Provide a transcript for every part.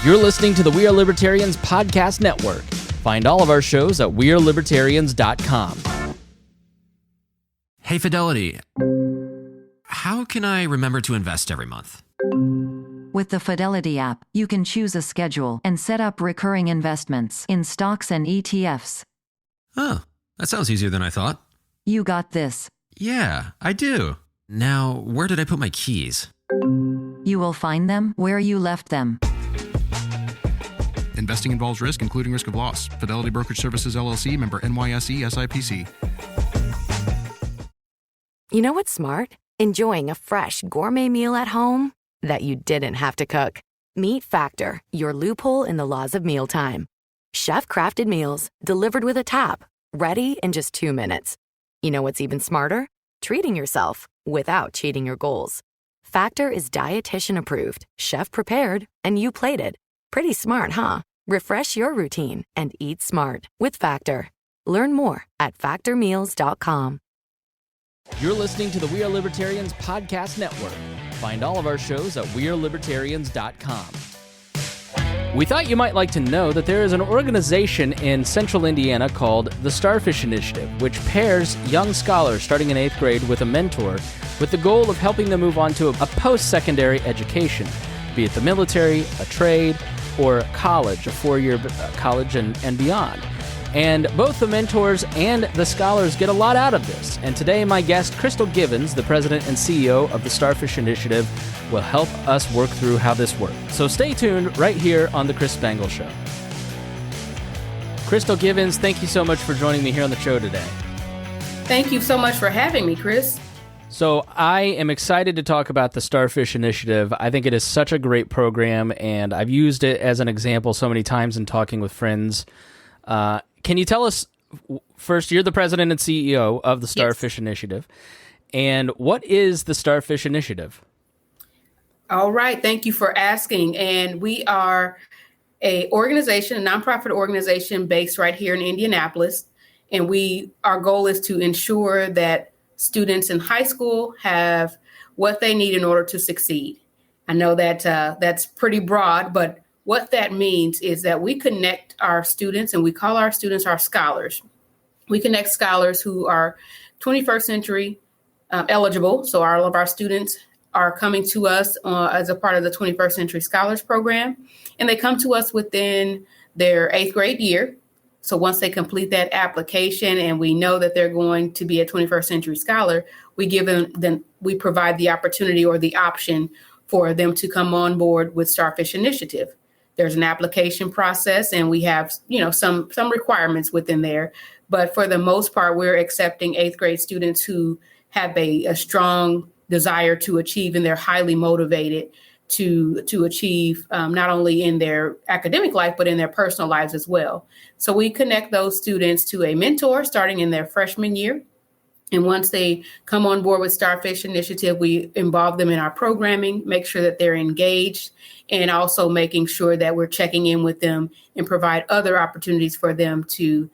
You're listening to the We Are Libertarians podcast network. Find all of our shows at wearelibertarians.com. Hey, Fidelity. How can I remember to invest every month? With the Fidelity app, you can choose a schedule and set up recurring investments in stocks and ETFs. Oh, that sounds easier than I thought. You got this. Yeah, I do. Now, where did I put my keys? You will find them where you left them. Investing involves risk, including risk of loss. Fidelity Brokerage Services, LLC, member NYSE, SIPC. You know what's smart? Enjoying a fresh gourmet meal at home that you didn't have to cook. Meet Factor, your loophole in the laws of mealtime. Chef-crafted meals delivered with a tap, ready in just 2 minutes. You know what's even smarter? Treating yourself without cheating your goals. Factor is dietitian approved, chef prepared, and you plated. Pretty smart, huh? Refresh your routine and eat smart with Factor. Learn more at factormeals.com. You're listening to the We Are Libertarians podcast network. Find all of our shows at wearelibertarians.com. We thought you might like to know that there is an organization in central Indiana called the Starfish Initiative, which pairs young scholars starting in 8th grade with a mentor with the goal of helping them move on to a post-secondary education, be it the military, a trade, or college, a 4-year college and beyond. And both the mentors and the scholars get a lot out of this. And today, my guest, Crystal Givens, the president and CEO of the Starfish Initiative, will help us work through how this works. So stay tuned right here on The Chris Spangle Show. Crystal Givens, thank you so much for joining me here on the show today. Thank you so much for having me, Chris. So I am excited to talk about the Starfish Initiative. I think it is such a great program, and I've used it as an example so many times in talking with friends. Can you tell us, first, you're the president and CEO of the Starfish Initiative, and what is the Starfish Initiative? All right, thank you for asking. And we are a nonprofit organization based right here in Indianapolis, and our goal is to ensure that students in high school have what they need in order to succeed. I know that that's pretty broad, but what that means is that we connect our students, and we call our students our scholars. We connect scholars who are 21st century eligible. So all of our students are coming to us as a part of the 21st Century Scholars Program, and they come to us within their 8th grade year. So once they complete that application and we know that they're going to be a 21st century scholar, we give them, we provide the opportunity or the option for them to come on board with Starfish Initiative. There's an application process, and we have, some requirements within there. But for the most part, we're accepting 8th grade students who have a strong desire to achieve, and they're highly motivated to achieve not only in their academic life, but in their personal lives as well. So we connect those students to a mentor starting in their freshman year. And once they come on board with Starfish Initiative, we involve them in our programming, make sure that they're engaged, and also making sure that we're checking in with them and provide other opportunities for them to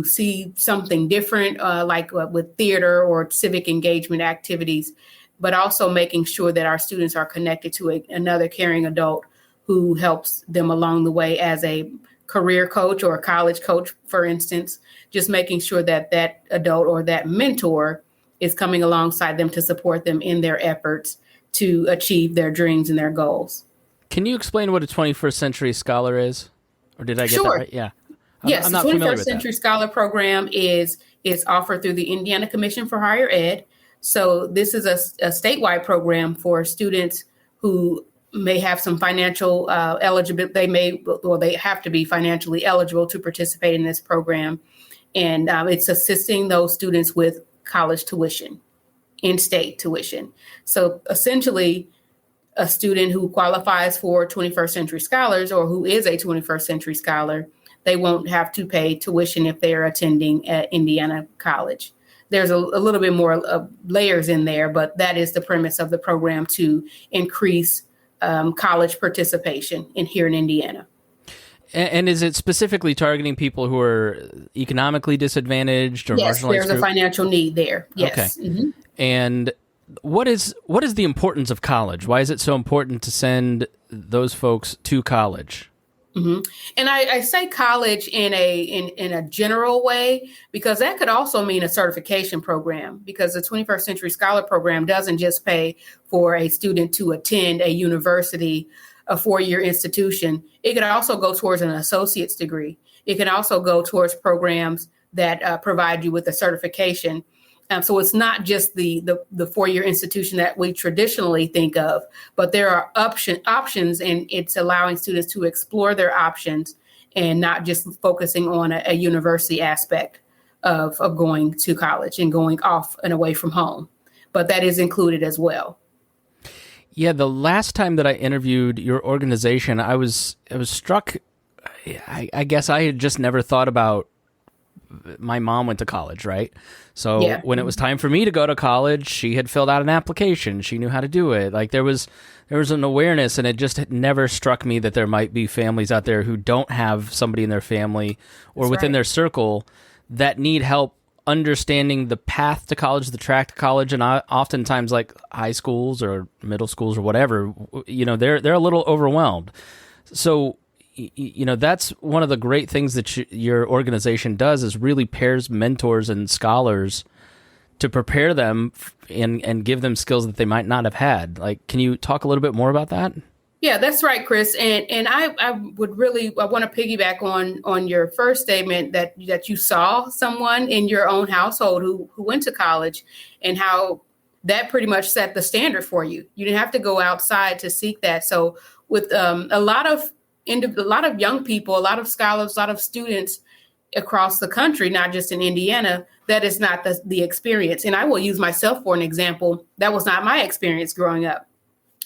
see something different, like with theater or civic engagement activities, but also making sure that our students are connected to another caring adult who helps them along the way as a career coach or a college coach, for instance, just making sure that that adult or that mentor is coming alongside them to support them in their efforts to achieve their dreams and their goals. Can you explain what a 21st century scholar is? Or did I get that right? Yeah. Yes, I'm the not familiar 21st with Century that. Scholar Program is offered through the Indiana Commission for Higher Ed. So this is a statewide program for students who may have some financial eligibility. They have to be financially eligible to participate in this program. And it's assisting those students with college tuition, in-state tuition. So essentially, a student who qualifies for 21st Century Scholars or who is a 21st Century Scholar, they won't have to pay tuition if they're attending at Indiana College. There's a little bit more layers in there, but that is the premise of the program, to increase college participation here in Indiana. And is it specifically targeting people who are economically disadvantaged or marginalized? Yes, there's a financial need there. Yes. Okay. Mm-hmm. And what is the importance of college? Why is it so important to send those folks to college? Mm-hmm. And I say college in a general way, because that could also mean a certification program, because the 21st Century Scholar Program doesn't just pay for a student to attend a university, a 4-year institution. It could also go towards an associate's degree. It can also go towards programs that provide you with a certification. So it's not just the 4-year institution that we traditionally think of, but there are options, and it's allowing students to explore their options and not just focusing on a university aspect of going to college and going off and away from home. But that is included as well. Yeah, the last time that I interviewed your organization, I was struck. I guess I had just never thought about. My mom went to college, right? So when it was time for me to go to college, she had filled out an application. She knew how to do it. Like there was an awareness, and it just had never struck me that there might be families out there who don't have somebody in their family or within their circle that need help understanding the path to college, the track to college. And oftentimes, like high schools or middle schools or whatever, they're a little overwhelmed. So that's one of the great things that your organization does, is really pairs mentors and scholars to prepare them and give them skills that they might not have had. Like, can you talk a little bit more about that? Yeah, that's right, Chris. And I want to piggyback on your first statement that you saw someone in your own household who went to college, and how that pretty much set the standard for you. You didn't have to go outside to seek that. So with a lot of young people, a lot of scholars, a lot of students across the country, not just in Indiana, that is not the experience. And I will use myself for an example. That was not my experience growing up.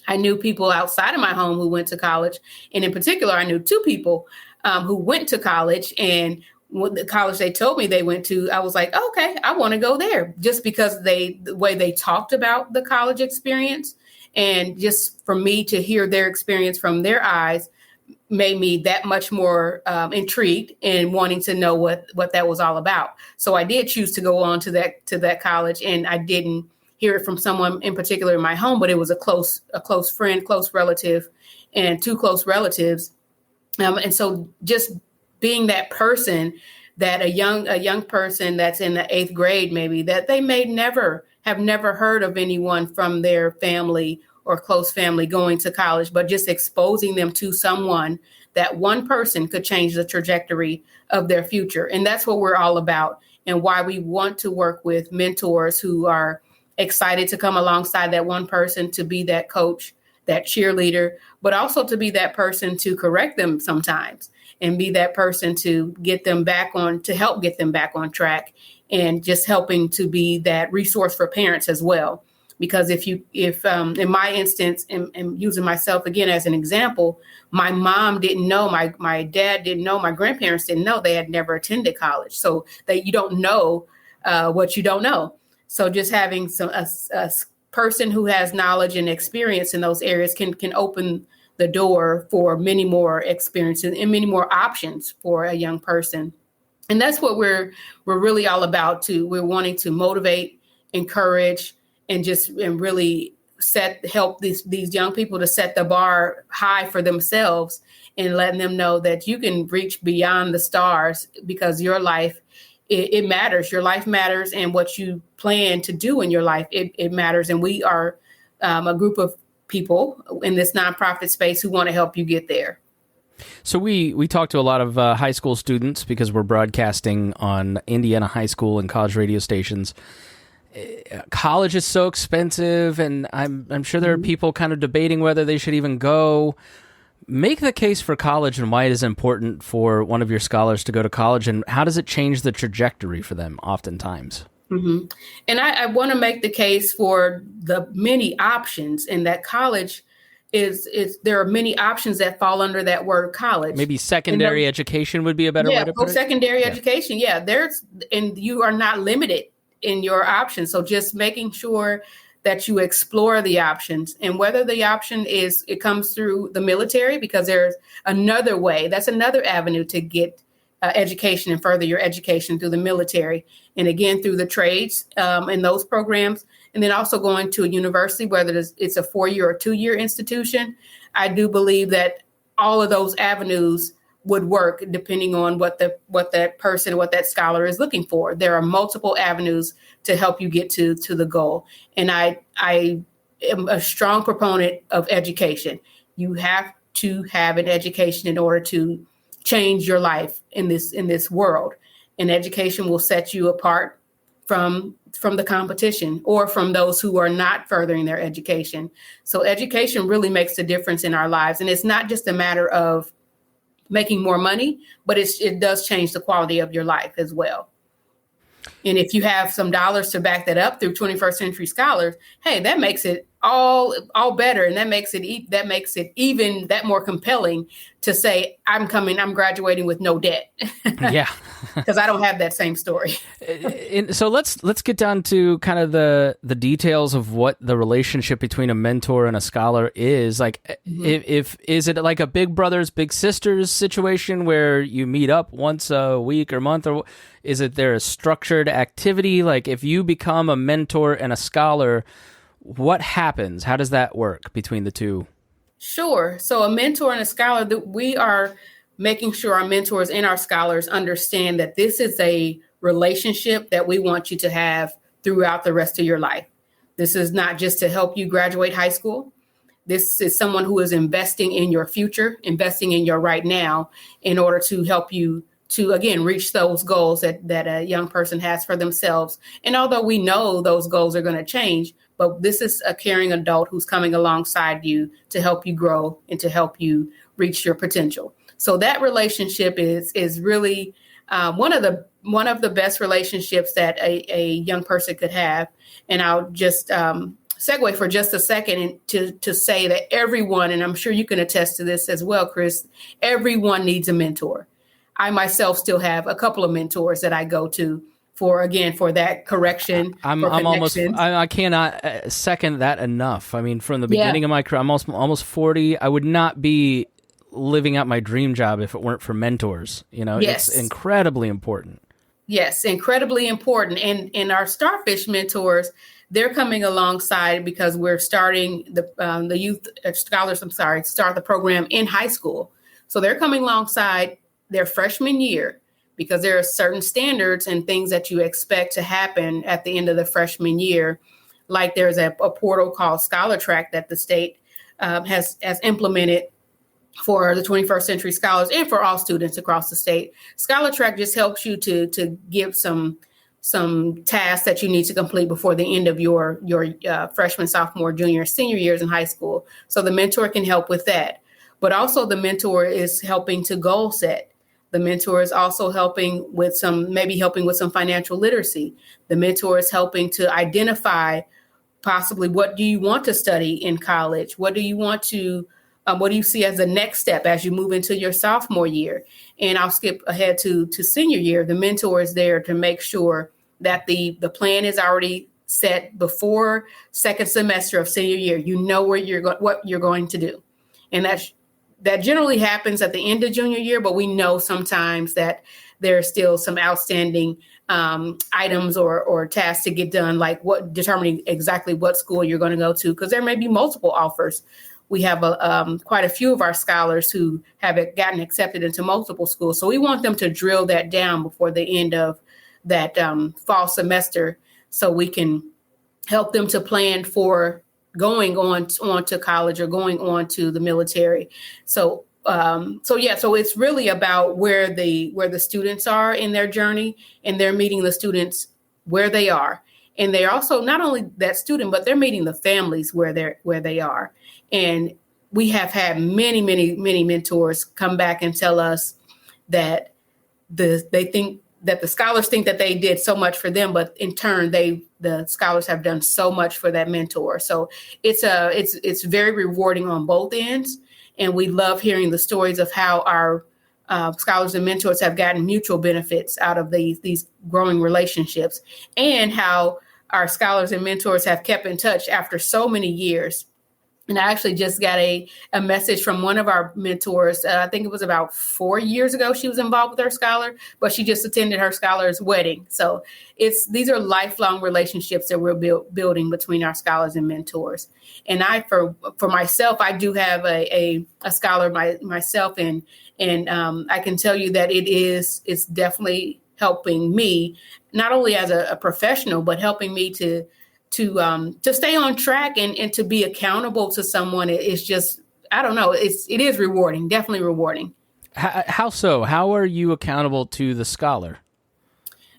I knew people outside of my home who went to college. And in particular, I knew 2 people who went to college. And the college they told me they went to, I was like, oh, okay, I want to go there, just because the way they talked about the college experience, and just for me to hear their experience from their eyes made me that much more intrigued and wanting to know what that was all about. So I did choose to go on to that college, and I didn't hear it from someone in particular in my home, but it was a close friend, close relative, and 2 close relatives. And so just being that person, that a young person that's in the 8th grade, maybe, that they may have never heard of anyone from their family or close family going to college, but just exposing them to someone, that one person could change the trajectory of their future. And that's what we're all about, and why we want to work with mentors who are excited to come alongside that one person, to be that coach, that cheerleader, but also to be that person to correct them sometimes, and be that person to help get them back on track, and just helping to be that resource for parents as well. Because if in my instance, and using myself again as an example, my mom didn't know, my dad didn't know, my grandparents didn't know, they had never attended college. So that you don't know what you don't know. So just having a person who has knowledge and experience in those areas can open the door for many more experiences and many more options for a young person. And that's what we're really all about too. We're wanting to motivate, encourage, and really help these young people to set the bar high for themselves, and letting them know that you can reach beyond the stars, because your life, it matters. Your life matters, and what you plan to do in your life, it matters. And we are a group of people in this nonprofit space who want to help you get there. So we talk to a lot of high school students, because we're broadcasting on Indiana high school and college radio stations. College is so expensive, and I'm sure there are people kind of debating whether they should even go. Make the case for college and why it is important for one of your scholars to go to college, and how does it change the trajectory for them oftentimes? Mm-hmm. And I want to make the case for the many options, and that college is there are many options that fall under that word college. Maybe secondary education would be a better way to put it. Post-secondary education. Yeah, and you are not limited in your options. So just making sure that you explore the options, and whether the option it comes through the military, because there's another way, that's another avenue to get education and further your education through the military. And again, through the trades and those programs, and then also going to a university, whether it's a 4-year or 2-year institution, I do believe that all of those avenues would work depending on what that scholar is looking for. There are multiple avenues to help you get to the goal. And I am a strong proponent of education. You have to have an education in order to change your life in this world. And education will set you apart from the competition or from those who are not furthering their education. So education really makes a difference in our lives. And it's not just a matter of making more money, but it does change the quality of your life as well. And if you have some dollars to back that up through 21st Century Scholars, hey, that makes it all better. And that makes it even that more compelling to say, I'm graduating with no debt. Yeah. Because I don't have that same story. So let's get down to kind of the details of what the relationship between a mentor and a scholar is. Like, if is it like a big brothers, big sisters situation where you meet up once a week or month, or is it there a structured activity? Like, if you become a mentor and a scholar, what happens? How does that work between the two? Sure. So a mentor and a scholar, we are making sure our mentors and our scholars understand that this is a relationship that we want you to have throughout the rest of your life. This is not just to help you graduate high school. This is someone who is investing in your future, investing in your right now in order to help you to, again, reach those goals that a young person has for themselves. And although we know those goals are going to change, but this is a caring adult who's coming alongside you to help you grow and to help you reach your potential. So that relationship is really one of the best relationships that a young person could have. And I'll just segue for just a second to say that everyone, and I'm sure you can attest to this as well, Chris, everyone needs a mentor. I myself still have a couple of mentors that I go to for that correction. I cannot second that enough. I mean, from the beginning of my career, I'm almost 40. I would not be living out my dream job if it weren't for mentors. It's incredibly important. Yes, incredibly important. And our Starfish mentors, they're coming alongside because we're starting the youth scholars, start the program in high school. So they're coming alongside their freshman year, because there are certain standards and things that you expect to happen at the end of the freshman year. Like there's a portal called Scholar Track that the state has implemented for the 21st Century Scholars and for all students across the state. Scholar Track just helps you to give some tasks that you need to complete before the end of your freshman, sophomore, junior, senior years in high school. So the mentor can help with that. But also the mentor is helping to goal set. The mentor is also helping with some financial literacy. The mentor is helping to identify possibly what do you want to study in college? What do you see as the next step as you move into your sophomore year? And I'll skip ahead to senior year. The mentor is there to make sure that the plan is already set before second semester of senior year. You know what you're going to do. And that generally happens at the end of junior year, but we know sometimes that there are still some outstanding items or tasks to get done, like determining exactly what school you're going to go to, because there may be multiple offers. We have quite a few of our scholars who have gotten accepted into multiple schools. So we want them to drill that down before the end of that fall semester so we can help them to plan for going on to college or going on to the military. So it's really about where the students are in their journey, and they're meeting the students where they are. And they're also not only that student, but they're meeting the families where they are. And we have had many, many, many mentors come back and tell us that they think that the scholars think that they did so much for them, but in turn, the scholars have done so much for that mentor. So it's very rewarding on both ends. And we love hearing the stories of how our scholars and mentors have gotten mutual benefits out of these growing relationships, and how our scholars and mentors have kept in touch after so many years. And I actually just got a message from one of our mentors. I think it was about 4 years ago she was involved with her scholar, but she just attended her scholar's wedding. So these are lifelong relationships that we're building between our scholars and mentors. And for myself, I do have a scholar myself, and I can tell you that it's definitely helping me, not only as a professional, but helping me to stay on track and to be accountable to someone. It's just, I don't know. It is rewarding, definitely rewarding. How so? How are you accountable to the scholar?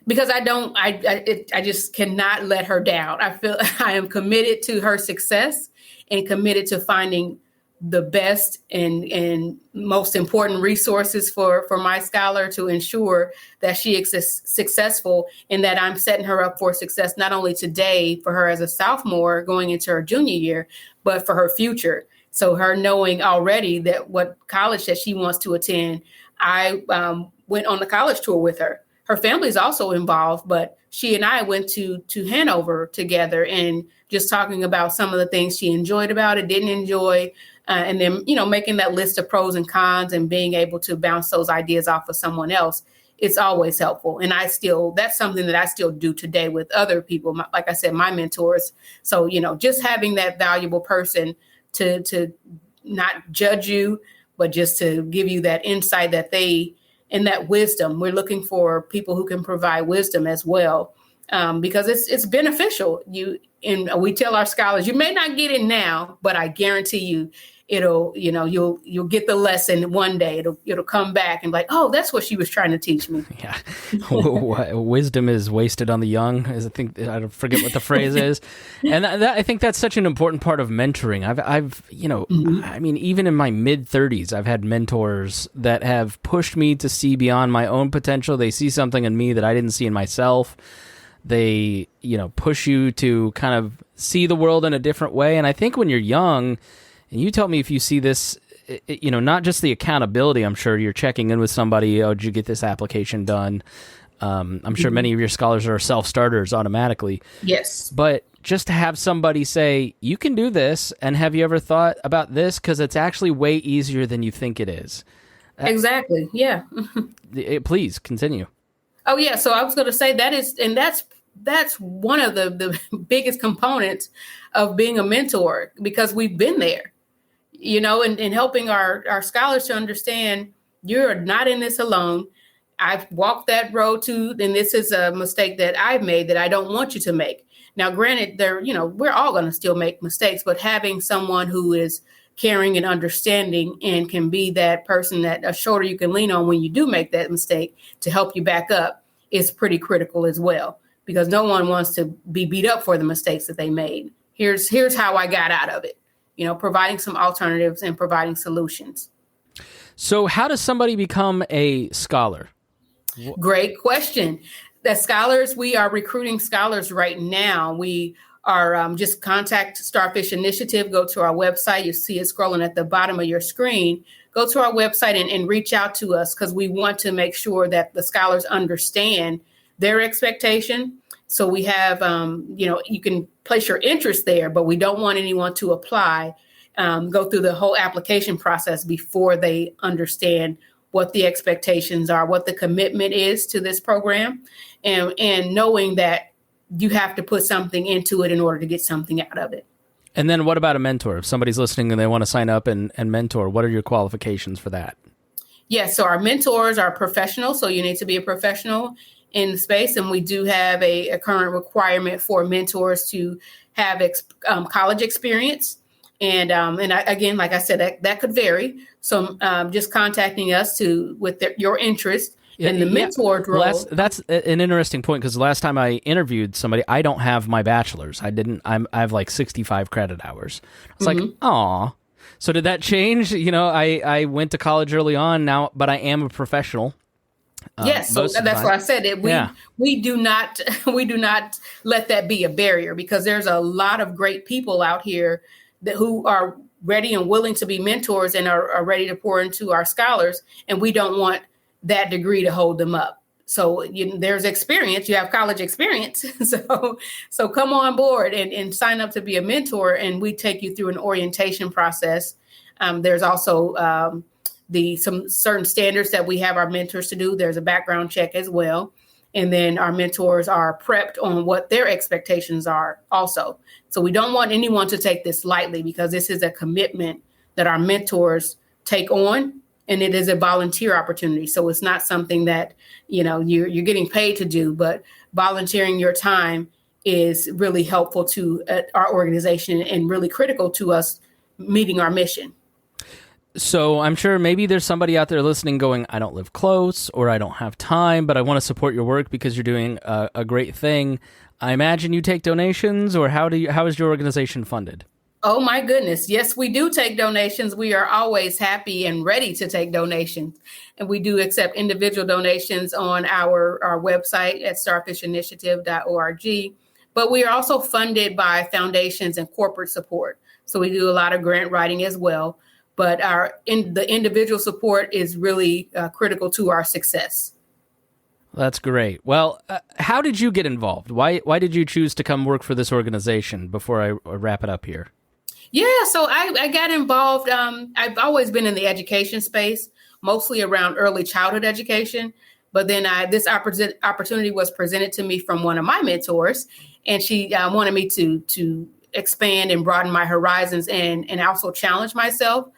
Because I just cannot let her down. I feel I am committed to her success and committed to finding the best and most important resources for my scholar to ensure that she is successful, and that I'm setting her up for success, not only today for her as a sophomore going into her junior year, but for her future. So her knowing already that what college that she wants to attend, I went on the college tour with her. Her family is also involved, but she and I went to Hanover together and just talking about some of the things she enjoyed about it, didn't enjoy, and then, making that list of pros and cons and being able to bounce those ideas off of someone else. It's always helpful. And that's something that I still do today with other people. Like I said, my mentors. So, just having that valuable person to not judge you, but just to give you that insight and that wisdom. We're looking for people who can provide wisdom as well, because it's beneficial. We tell our scholars, you may not get it now, but I guarantee you, you'll get the lesson one day. It'll come back and like, oh, that's what she was trying to teach me. Yeah, wisdom is wasted on the young. I forget what the phrase is, and I think that's such an important part of mentoring. I've I mean, even in my mid-30s, I've had mentors that have pushed me to see beyond my own potential. They see something in me that I didn't see in myself. They, push you to kind of see the world in a different way. And I think when you're young, and you tell me if you see this, not just the accountability, I'm sure you're checking in with somebody, oh, did you get this application done? I'm sure many of your scholars are self-starters automatically. Yes. But just to have somebody say, you can do this, and have you ever thought about this? Because it's actually way easier than you think it is. Exactly, yeah. Please, continue. Oh, yeah, so I was going to say that's one of the biggest components of being a mentor, because we've been there, and helping our scholars to understand you're not in this alone. I've walked that road too, and this is a mistake that I've made that I don't want you to make. Now, granted, we're all going to still make mistakes, but having someone who is caring and understanding and can be that person, that a shoulder you can lean on when you do make that mistake to help you back up, is pretty critical as well, because no one wants to be beat up for the mistakes that they made. Here's how I got out of it, providing some alternatives and providing solutions. So how does somebody become a scholar? Great question. We are recruiting scholars right now. We are just contact Starfish Initiative. Go to our website. You see it scrolling at the bottom of your screen. Go to our website and reach out to us, because we want to make sure that the scholars understand their expectation. So we have, you can place your interest there, but we don't want anyone to apply, go through the whole application process before they understand what the expectations are, what the commitment is to this program, and knowing that you have to put something into it in order to get something out of it. And then what about a mentor? If somebody's listening and they want to sign up and mentor, what are your qualifications for that? Yes, so our mentors are professionals, so you need to be a professional in the space, and we do have a current requirement for mentors to have college experience. And again, like I said, that could vary. So just contacting us with your interest in the mentor role. Well, that's an interesting point, because the last time I interviewed somebody, I don't have my bachelor's. I have like 65 credit hours. It's like, aw. So did that change? I went to college early on now, but I am a professional. Yes, so that's why I said that we do not let that be a barrier, because there's a lot of great people out here who are ready and willing to be mentors and are ready to pour into our scholars, and we don't want that degree to hold them up. there's experience, you have college experience. So come on board and sign up to be a mentor, and we take you through an orientation process. There's also some certain standards that we have our mentors to do. There's a background check as well. And then our mentors are prepped on what their expectations are also. So we don't want anyone to take this lightly, because this is a commitment that our mentors take on, and it is a volunteer opportunity. So it's not something that, you're getting paid to do, but volunteering your time is really helpful to our organization and really critical to us meeting our mission. So I'm sure maybe there's somebody out there listening going, I don't live close, or I don't have time, but I want to support your work because you're doing a great thing. I imagine you take donations, or how is your organization funded? Oh my goodness. Yes, we do take donations. We are always happy and ready to take donations. And we do accept individual donations on our website at starfishinitiative.org. But we are also funded by foundations and corporate support. So we do a lot of grant writing as well. But the individual support is really critical to our success. That's great. Well, how did you get involved? Why did you choose to come work for this organization before I wrap it up here? Yeah, so I got involved. I've always been in the education space, mostly around early childhood education. But then this opportunity was presented to me from one of my mentors, and she wanted me to expand and broaden my horizons and also challenge myself.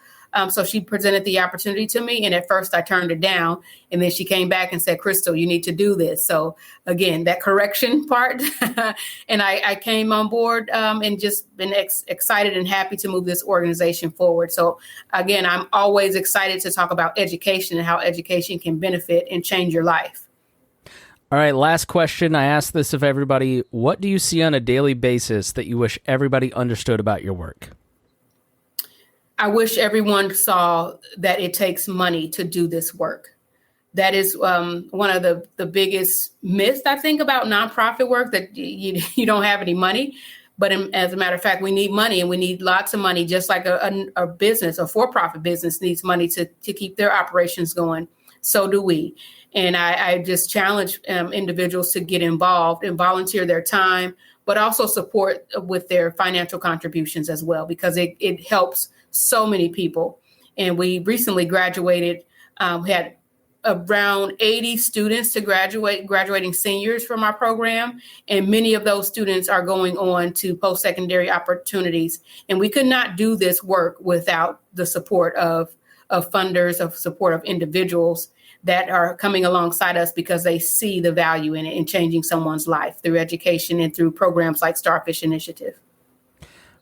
So she presented the opportunity to me, and at first I turned it down, and then she came back and said, Crystal, you need to do this. So again, that correction part, and I came on board and just been excited and happy to move this organization forward. So again, I'm always excited to talk about education and how education can benefit and change your life. All right, last question. I ask this of everybody. What do you see on a daily basis that you wish everybody understood about your work? I wish everyone saw that it takes money to do this work. That is one of the biggest myths, I think, about nonprofit work, that you don't have any money. But as a matter of fact, we need money, and we need lots of money, just like a business, a for-profit business needs money to keep their operations going. So do we. And I just challenge individuals to get involved and volunteer their time, but also support with their financial contributions as well, because it helps so many people. And we recently graduated, we had around 80 students to graduating seniors from our program. And many of those students are going on to post-secondary opportunities. And we could not do this work without the support of funders, of support of individuals that are coming alongside us because they see the value in it, in changing someone's life through education and through programs like Starfish Initiative.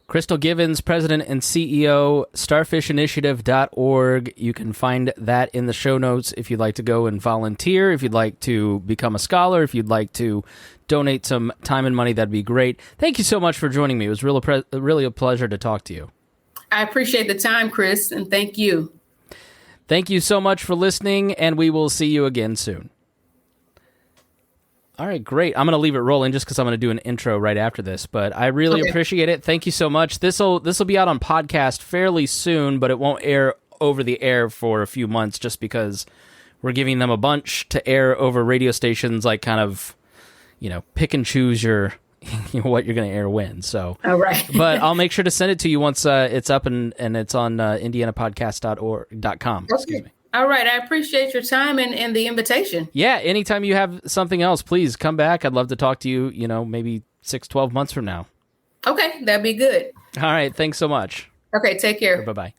Crystal Givens, President and CEO, starfishinitiative.org. You can find that in the show notes if you'd like to go and volunteer, if you'd like to become a scholar, if you'd like to donate some time and money, that'd be great. Thank you so much for joining me. It was really a pleasure to talk to you. I appreciate the time, Chris, and thank you. Thank you so much for listening, and we will see you again soon. All right, great. I'm going to leave it rolling just because I'm going to do an intro right after this, but I really appreciate it. Thank you so much. This will be out on podcast fairly soon, but it won't air over the air for a few months just because we're giving them a bunch to air over radio stations, like kind of, pick and choose what you're going to air when. So, all right. But I'll make sure to send it to you once it's up and it's on indianapodcast.com. Okay. Excuse me. All right. I appreciate your time and the invitation. Yeah. Anytime you have something else, please come back. I'd love to talk to you, maybe 6-12 months from now. Okay. That'd be good. All right. Thanks so much. Okay. Take care. Bye-bye.